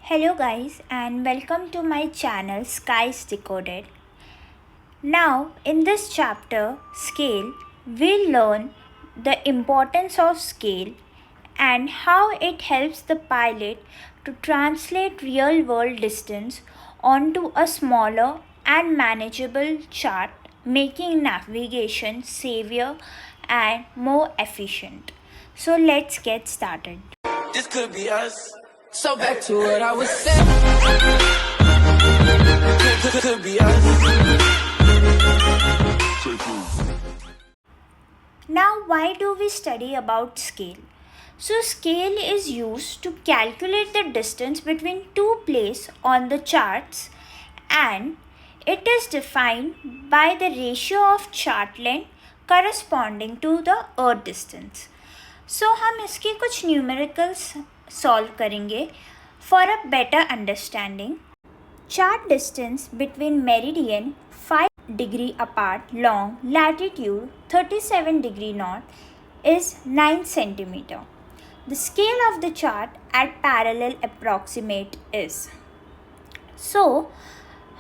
Hello, guys, and welcome to my channel Skies Decoded. Now, in this chapter, Scale, we'll learn the importance of scale and how it helps the pilot to translate real world distance onto a smaller and manageable chart, making navigation safer and more efficient. So, let's get started. This could be us. So back to what I was saying. Could be us. Now, why do we study about scale? So, scale is used to calculate the distance between two places on the charts, and it is defined by the ratio of chart length corresponding to the earth distance. So, हम इसके कुछ numericals solve करेंगे for a better understanding. Chart distance between meridian 5 degree apart long latitude 37 degree north is 9 centimeter. The scale of the chart at parallel approximate is. So,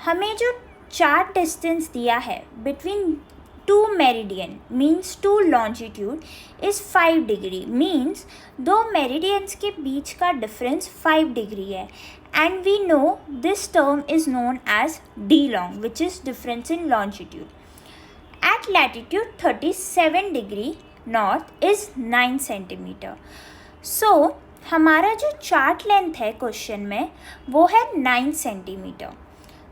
हमें जो chart distance दिया है between two meridian means two longitude is 5 degree means दो meridians के बीच का difference 5 degree है, and we know this term is known as d long, which is difference in longitude. At latitude 37 degree north is 9 centimeter. So हमारा जो chart length है question में वो है 9 सेंटीमीटर.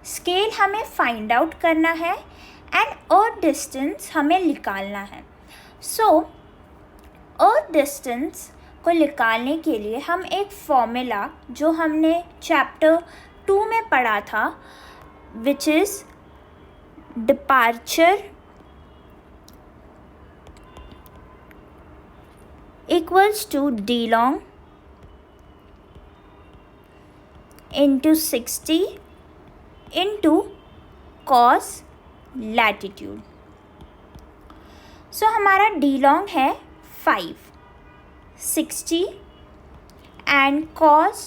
स्केल हमें फाइंड आउट करना है एंड अर्थ डिस्टेंस हमें निकालना है. सो अर्थ डिस्टेंस को निकालने के लिए हम एक फॉर्मूला जो हमने चैप्टर 2 में पढ़ा था, which is departure equals to D long into 60 into cos latitude. So हमारा डी लॉन्ग है 5, 60 and cos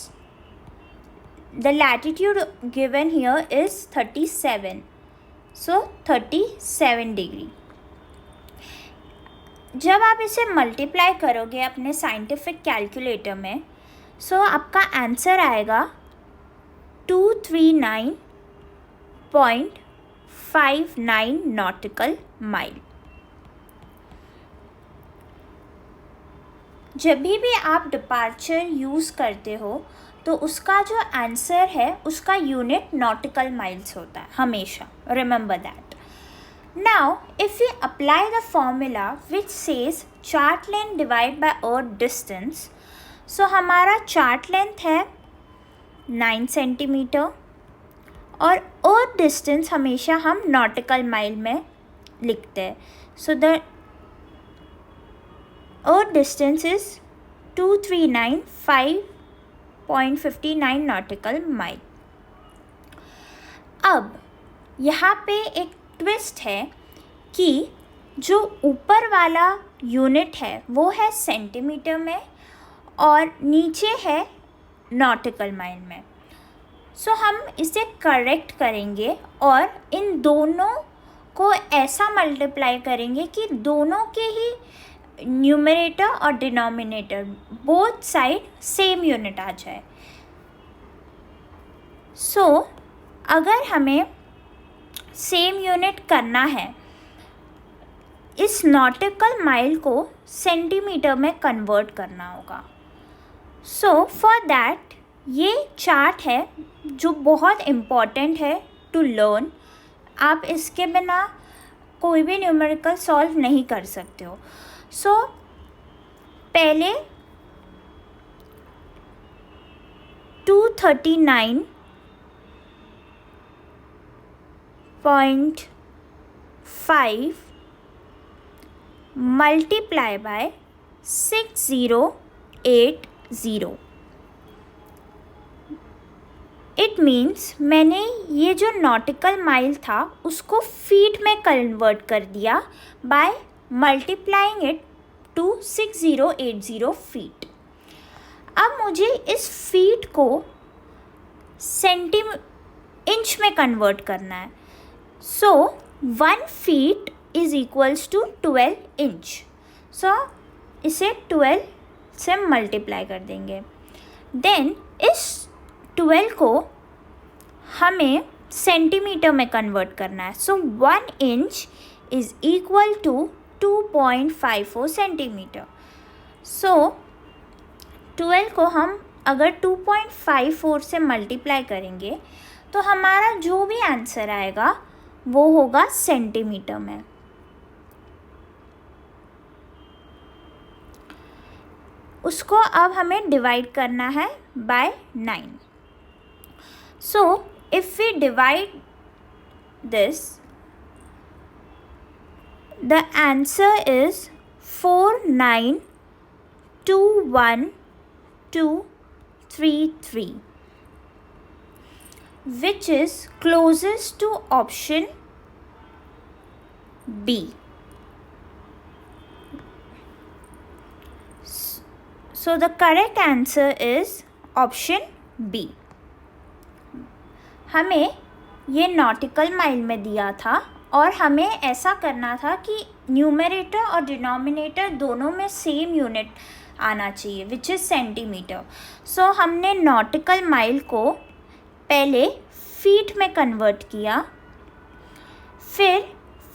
the latitude given here is 37, so 37 degree. जब आप इसे मल्टीप्लाई करोगे अपने साइंटिफिक कैलकुलेटर में, सो आपका आंसर आएगा 239.59 नॉटिकल माइल. जब भी आप डिपार्चर यूज़ करते हो तो उसका जो आंसर है उसका यूनिट नॉटिकल माइल्स होता है हमेशा. Remember that. Now if we apply the formula which says chart length divide by earth distance, so हमारा चार्ट लेंथ है 9 सेंटीमीटर और अर्थ डिस्टेंस हमेशा हम नॉटिकल माइल में लिखते हैं. So the earth distance is 239.59 nautical mile. अब यहाँ पे एक ट्विस्ट है कि जो ऊपर वाला यूनिट है वो है सेंटीमीटर में और नीचे है नॉटिकल माइल में. सो हम इसे करेक्ट करेंगे और इन दोनों को ऐसा मल्टीप्लाई करेंगे कि दोनों के ही न्यूमरेटर और denominator both side same unit आ जाए. सो अगर हमें सेम यूनिट करना है, इस नॉटिकल माइल को सेंटीमीटर में कन्वर्ट करना होगा. सो फॉर दैट ये चार्ट है जो बहुत इम्पॉर्टेंट है टू लर्न. आप इसके बिना कोई भी न्यूमेरिकल सॉल्व नहीं कर सकते हो. सो पहले 239.5 मल्टीप्लाई बाय 6080. इट मीन्स मैंने ये जो नॉटिकल माइल था उसको फीट में कन्वर्ट कर दिया by multiplying it to 6080 feet. अब मुझे इस फीट को इंच में कन्वर्ट करना है. So 1 feet is equals to 12 inch. So इसे 12 से मल्टीप्लाई कर देंगे. देन इस 12 को हमें सेंटीमीटर में कन्वर्ट करना है. So 1 inch is equal to 2.54 centimetre. So 12 को हम अगर 2.54 से मल्टीप्लाई करेंगे तो हमारा जो भी आंसर आएगा वो होगा सेंटीमीटर में. उसको अब हमें डिवाइड करना है by 9. So if we divide this, the answer is 4921233, which is closest to option B. So the correct answer is option B. हमें ये नॉटिकल माइल में दिया था और हमें ऐसा करना था कि न्यूमरेटर और डिनोमिनेटर दोनों में सेम यूनिट आना चाहिए, विच इज़ सेंटीमीटर. सो हमने नॉटिकल माइल को पहले फीट में कन्वर्ट किया, फिर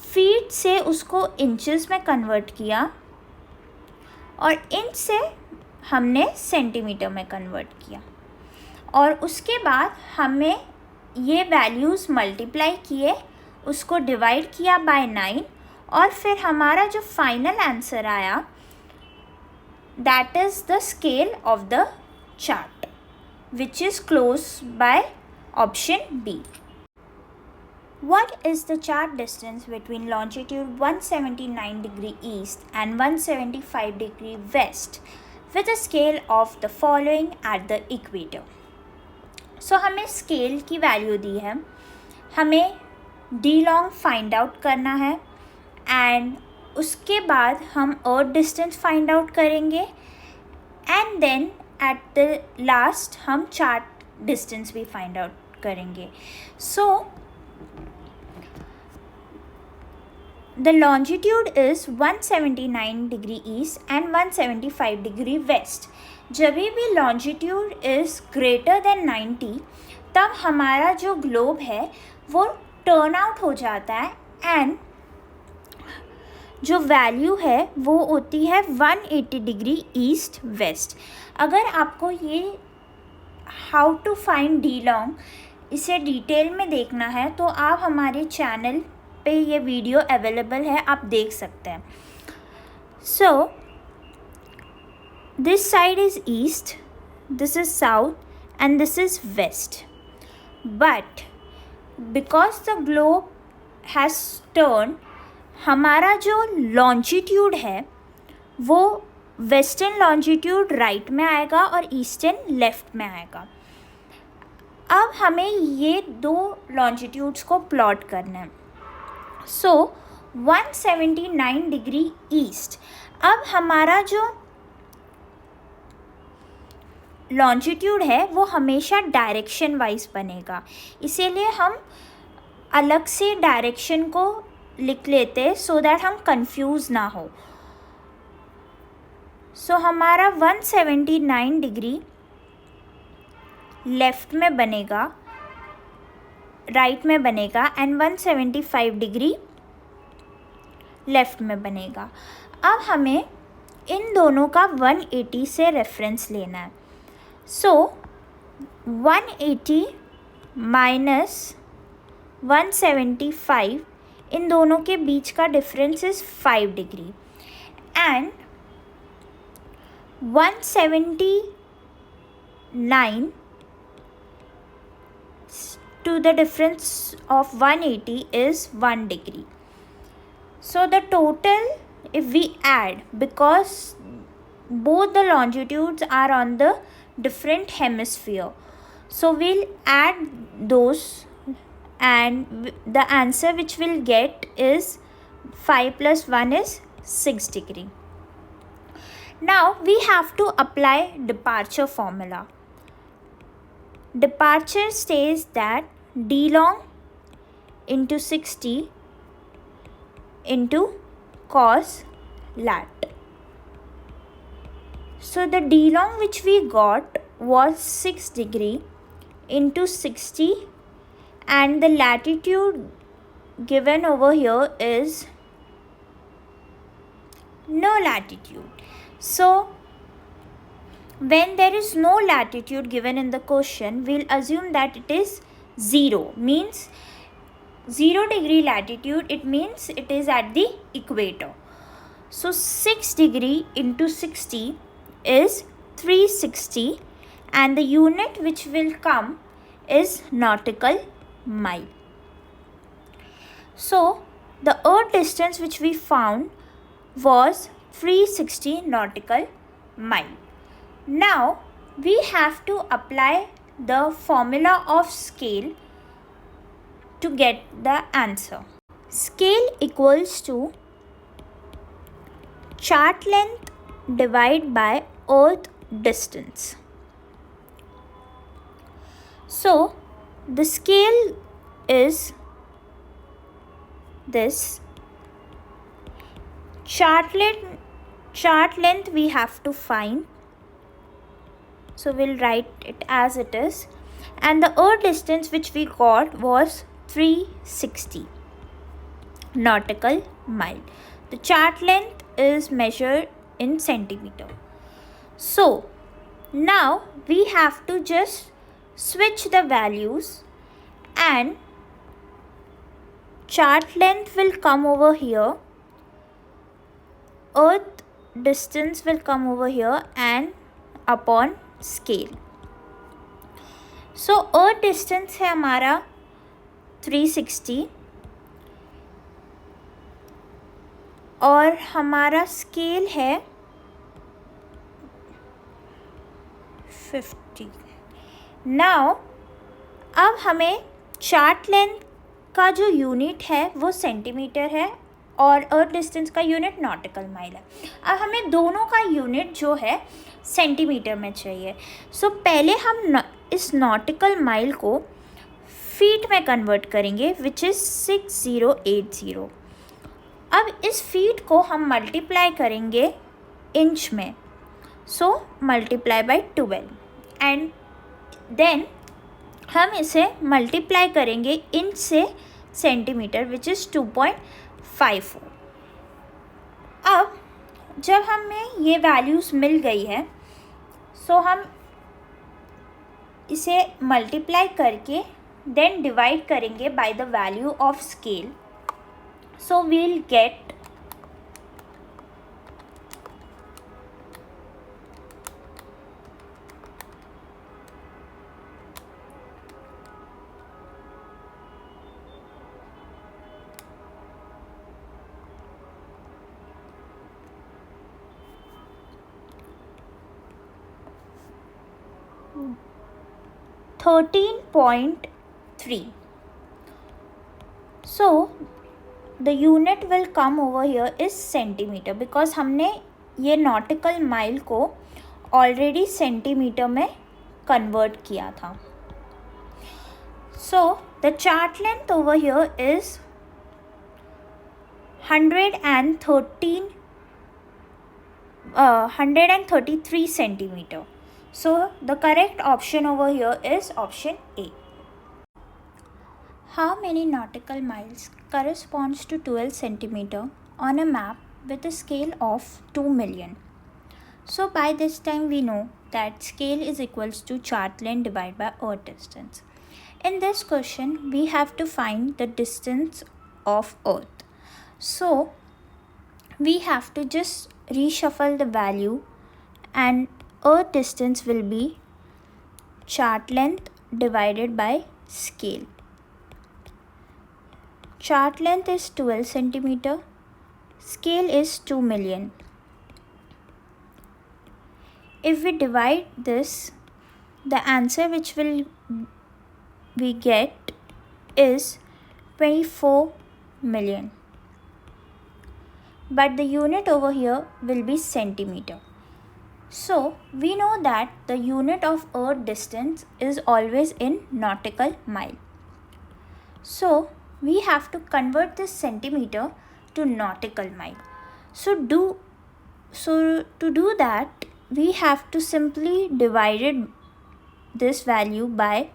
फीट से उसको इंचेस में कन्वर्ट किया और इंच से हमने सेंटीमीटर में कन्वर्ट किया. और उसके बाद हमें ये वैल्यूज़ मल्टीप्लाई किए, उसको डिवाइड किया बाय 9 और फिर हमारा जो फाइनल आंसर आया that is the scale of the chart which is close by option B. What is the chart distance between longitude 179 degree east and 175 degree west with a scale of the following at the equator? So हमें scale की value दी है, हमें D long find out करना है and उसके बाद हम earth distance find out करेंगे and then at the last हम चार्ट डिस्टेंस भी फाइंड आउट करेंगे. So the longitude is 179 degree east and 175 degree west. जब भी longitude is greater than 90 तब हमारा जो ग्लोब है वो टर्न आउट हो जाता है एंड जो वैल्यू है वो होती है 180 डिग्री ईस्ट वेस्ट. अगर आपको ये how to find the long इसे डिटेल में देखना है तो आप हमारे चैनल पे ये वीडियो अवेलेबल है, आप देख सकते हैं. So this side is east, this is south and this is west. But because the globe has turn, हमारा जो लॉन्जिट्यूड है वो वेस्टर्न लॉन्जिट्यूड राइट में आएगा और ईस्टर्न लेफ़्ट में आएगा. अब हमें ये दो लॉन्जिट्यूड्स को प्लॉट करना है. सो 179 डिग्री ईस्ट, अब हमारा जो लॉन्जिट्यूड है वो हमेशा डायरेक्शन वाइज बनेगा, इसीलिए हम अलग से डायरेक्शन को लिख लेते हैं सो दैट हम कंफ्यूज ना हो. सो हमारा 179 डिग्री लेफ़्ट में बनेगा, राइट में बनेगा एंड 175 डिग्री लेफ़्ट में बनेगा. अब हमें इन दोनों का 180 से रेफरेंस लेना है. सो 180 माइनस 175, इन दोनों के बीच का difference is 5 degree and 179 to the difference of 180 is 1 degree. So the total, if we add, because both the longitudes are on the different hemisphere, so we'll add those and the answer which we'll get is 5 plus 1 is 6 degree. Now we have to apply departure formula. departure says that d long into 60 into cos lat. So the d long which we got was 6 degree into 60, and the latitude given over here is no latitude. So when there is no latitude given in the question, we'll assume that it is 0, means 0 degree latitude, it means it is at the equator. So 6 degree into 60 is 360, and the unit which will come is nautical mile. So the earth distance which we found was 360 nautical mile. Now we have to apply the formula of scale to get the answer. Scale equals to chart length divided by earth distance. So the scale is this. Chart length we have to find. So we'll write it as it is. And the earth distance which we got was 360 nautical mile. The chart length is measured in centimeter. So now we have to just switch the values, and chart length will come over here, earth distance will come over here, and upon scale. So earth distance है हमारा 360 और हमारा scale है 50. Now अब हमें chart length का जो unit है वो सेंटीमीटर है और अर्थ डिस्टेंस का यूनिट नॉटिकल माइल है. अब हमें दोनों का यूनिट जो है सेंटीमीटर में चाहिए. सो पहले हम इस नॉटिकल माइल को फीट में कन्वर्ट करेंगे, विच इज़ 6080. अब इस फीट को हम मल्टीप्लाई करेंगे इंच में. So multiply by 12 and then हम इसे मल्टीप्लाई करेंगे इंच से सेंटीमीटर, विच इज़ 2.54. अब जब हमें ये वैल्यूज़ मिल गई है, सो हम इसे मल्टीप्लाई करके देन डिवाइड करेंगे by the value of scale. So we'll get 13.3. So the unit will come over here is centimeter, because हमने ये nautical mile को already सेंटीमीटर में convert किया था. So the chart length over here is 133 centimeter. So the correct option over here is option A. How many nautical miles corresponds to 12 centimeter on a map with a scale of 2 million? So by this time we know that scale is equals to chart length divided by earth distance. In this question we have to find the distance of earth. So we have to just reshuffle the value, and earth distance will be chart length divided by scale. Chart length is 12 centimeter, scale is 2 million. If we divide this, the answer which will we get is 24 million. But the unit over here will be centimeter. So we know that the unit of earth distance is always in nautical mile. So we have to convert this centimeter to nautical mile. So to do that, we have to simply divide this value by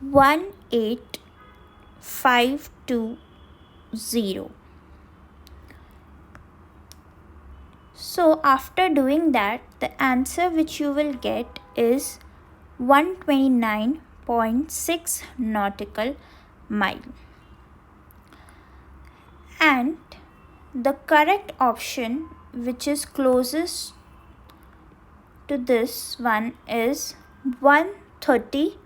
18520. So after doing that, the answer which you will get is 129.6 nautical mile. And the correct option which is closest to this one is 130.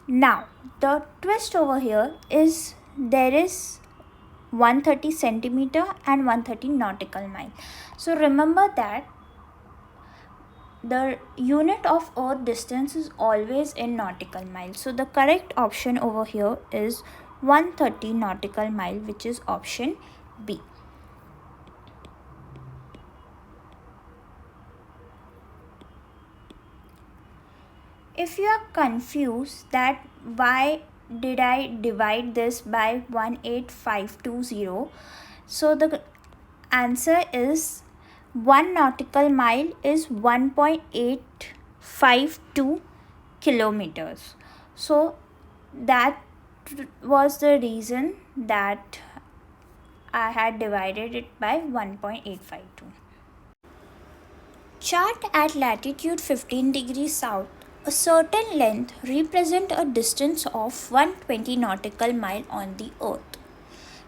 Now the twist over here is there is 130 centimeter and 130 nautical mile. So remember that the unit of earth distance is always in nautical mile. So the correct option over here is 130 nautical mile, which is option B. If you are confused that why did I divide this by 18520, so the answer is 1 nautical mile is 1.852 kilometers. So that was the reason that I had divided it by 1.852. Chart at latitude 15 degrees south. A certain length represents a distance of 120 nautical mile on the earth.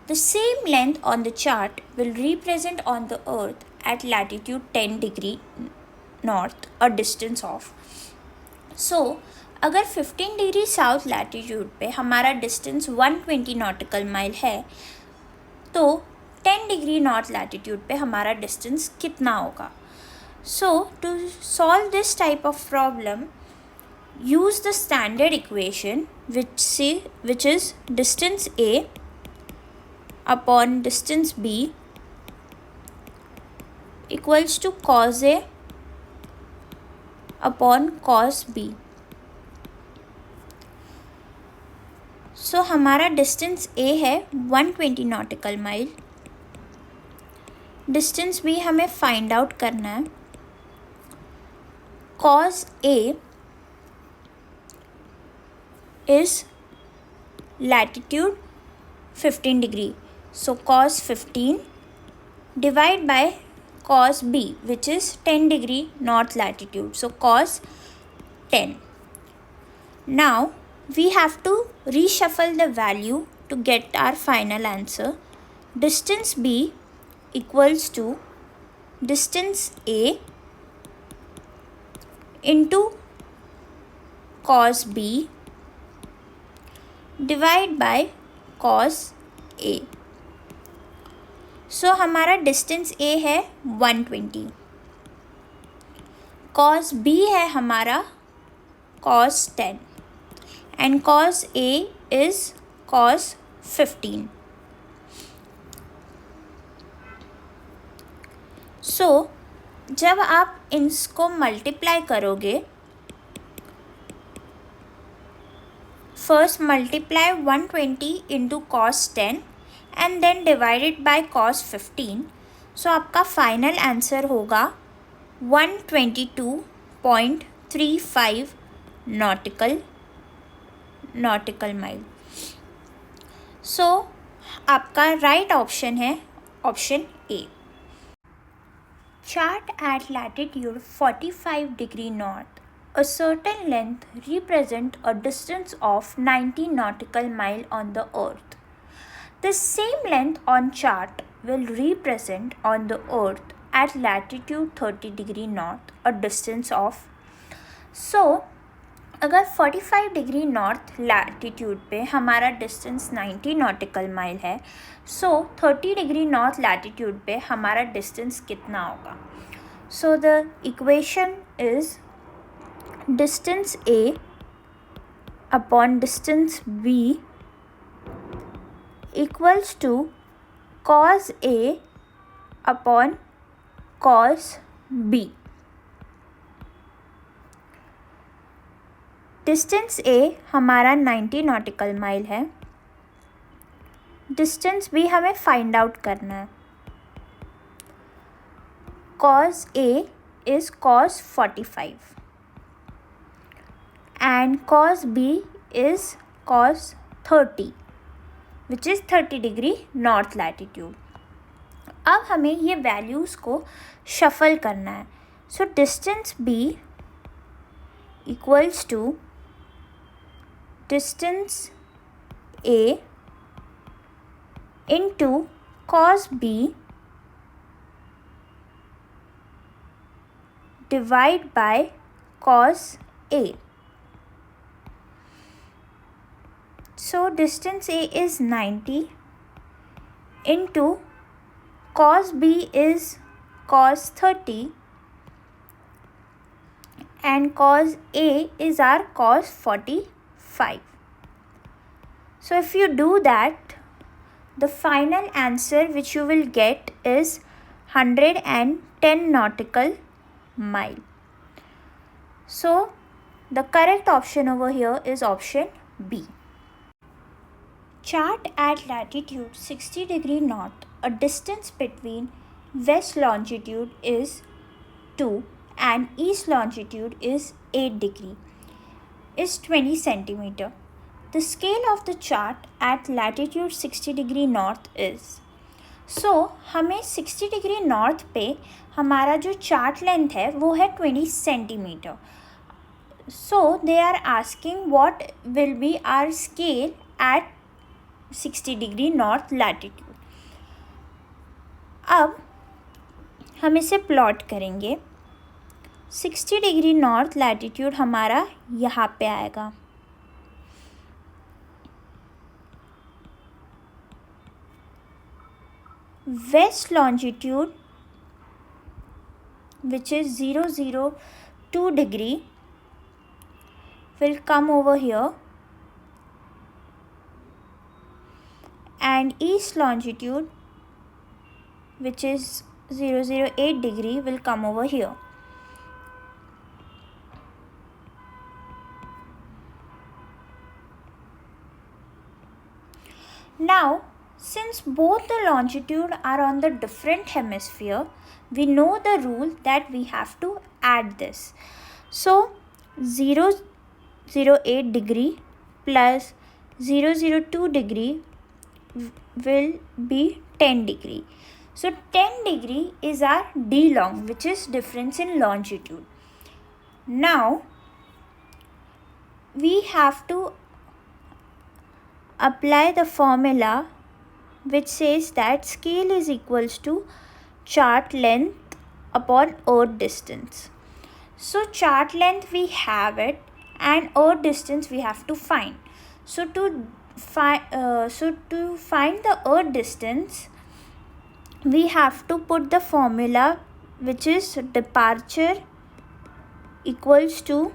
The same length on the chart will represent on the earth at latitude 10 degree north a distance of. So अगर 15 degree south latitude पे हमारा distance 120 nautical mile है, तो 10 degree north latitude पे हमारा distance कितना होगा? So to solve this type of problem, use the standard equation which is distance A upon distance B equals to cos A upon cos B. So हमारा distance A है 120 nautical mile, distance B हमें find out करना है. cos A is latitude 15 degree, so cos 15 divide by cos B, which is 10 degree north latitude, so cos 10. Now we have to reshuffle the value to get our final answer. Distance B equals to distance A into cos B divide by cos A. So हमारा distance A है 120, cos B है हमारा cos 10 and cos A is cos 15. So जब आप इसको multiply करोगे, first multiply 120 into cos 10 and then divide it by cos 15. So आपका final answer होगा 122.35 nautical mile. So आपका राइट ऑप्शन है option A. Chart at latitude 45 degree north. A certain length represents a distance of 90 nautical mile on the earth. The same length on chart will represent on the earth at latitude 30 degree north a distance of. So अगर 45 degree north latitude पे हमारा distance 90 nautical mile है, सो 30 degree north latitude पे हमारा distance कितना होगा? So the equation is distance A upon distance B equals to cos A upon cos B. Distance A हमारा 90 nautical mile है. डिस्टेंस B हमें फाइंड आउट करना है. cos A is cos 45 and cos B is cos 30 which is 30 degree north latitude. अब हमें ये values को shuffle करना है. So distance B equals to distance A into cos B divide by cos A. So distance A is 90 into cos B is cos 30 and cos A is our cos 45. So if you do that, the final answer which you will get is 110 nautical mile. So the correct option over here is option B. Chart at latitude 60 degree north, a distance between west longitude is 2 and east longitude is 8 degree is 20 centimeter. The scale of the chart at latitude 60 degree north is. So हमें 60 degree north पे हमारा जो chart length है वो है 20 centimeter. So they are asking what will be our scale at 60 degree north latitude. अब हम इसे प्लॉट करेंगे. 60 डिग्री नॉर्थ लैटिट्यूड हमारा यहाँ पे आएगा. West longitude which is 002 degree will come over here and east longitude which is 008 degree will come over here. Now since both the longitude are on the different hemisphere, we know the rule that we have to add this. So 008 degree plus 002 degree will be 10 degree. So 10 degree is our D long, which is difference in longitude. Now we have to apply the formula which says that scale is equals to chart length upon earth distance. So chart length we have it and earth distance we have to find. So to find the earth distance we have to put the formula which is departure equals to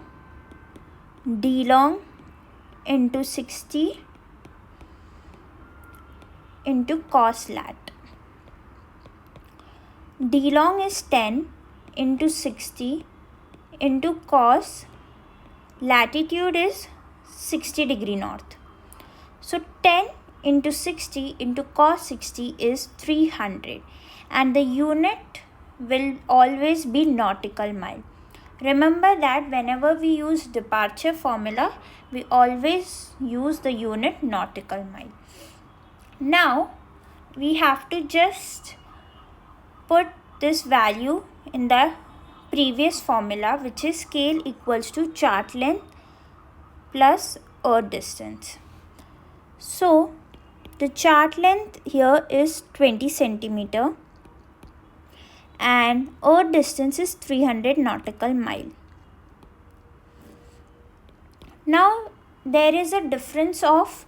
D long into 60 into cos lat. D long is 10 into 60 into cos latitude is 60 degree north. So 10 into 60 into cos 60 is 300 and the unit will always be nautical mile. Remember that whenever we use departure formula we always use the unit nautical mile. Now we have to just put this value in the previous formula which is scale equals to chart length plus earth distance. So the chart length here is 20 centimeter and earth distance is 300 nautical mile. Now there is a difference of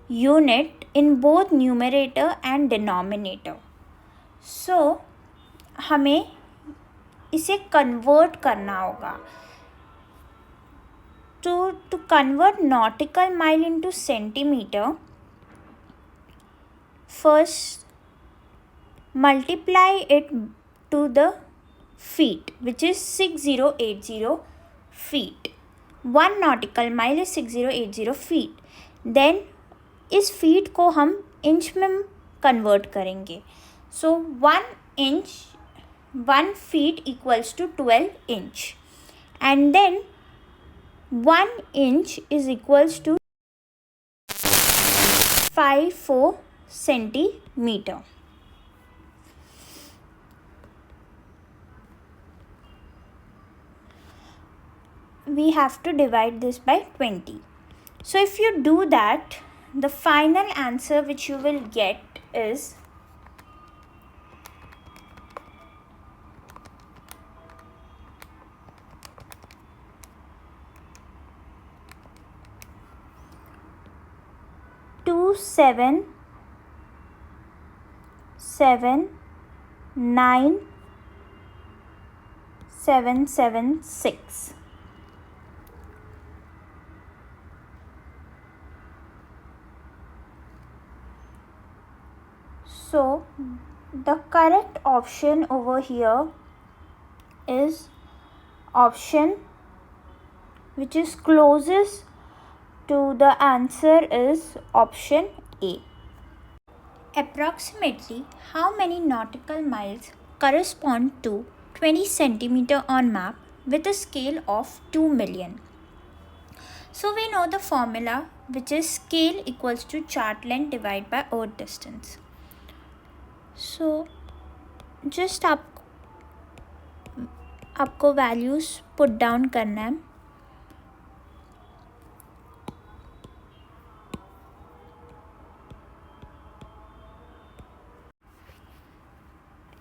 unit in both numerator and denominator. So हमें इसे convert करना होगा. To convert nautical mile into centimeter, first multiply it to the feet, which is 6080 feet. 1 nautical mile is 6080 feet. Then इस feet को हम inch में convert करेंगे. सो 1 feet equals to 12 inch. And then 1 inch is equals to 54 centimeter. We have to divide this by 20. So if you do that, the final answer which you will get is 2779776. So the correct option over here is option which is closest to the answer is option A. Approximately how many nautical miles correspond to 20 centimeter on map with a scale of 2 million? So we know the formula, which is scale equals to chart length divided by earth distance. So just आपको values put down करना है.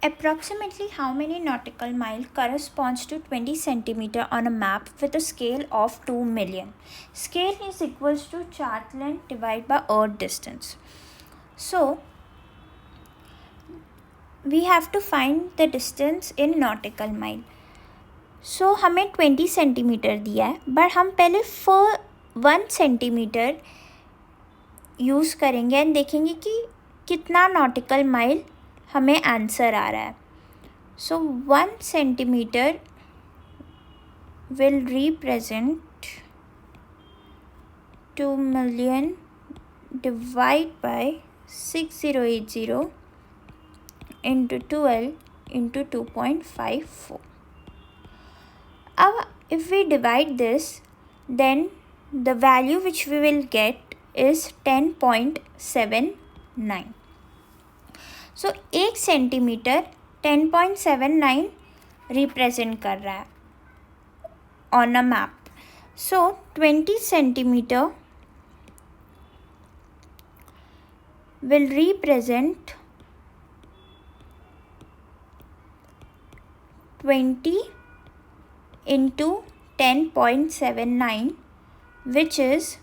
Approximately how many nautical mile corresponds to 20 centimeter on a map with a scale of 2 million? Scale is equals to chart length divided by earth distance. So we have to find the distance in nautical mile. So हमें 20 centimetre दिया है, but हम पहले 1 centimetre use करेंगे and देखेंगे कि कितना nautical mile हमें आंसर आ रहा है. So 1 centimetre will represent 2 million divide by 6080 into 12 into 2.54. Now if we divide this, then the value which we will get is 10.79. So 1 centimetre 10.79 represent कर रहा है on a map. So 20 centimeter will represent 20 into 10.79, which is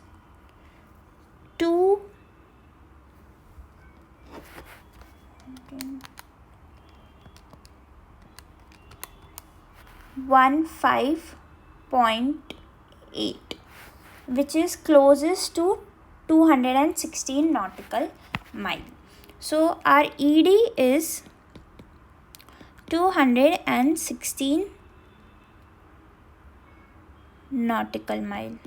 215.8, which is closest to 216 nautical mile. So our ED is 216 nautical mile.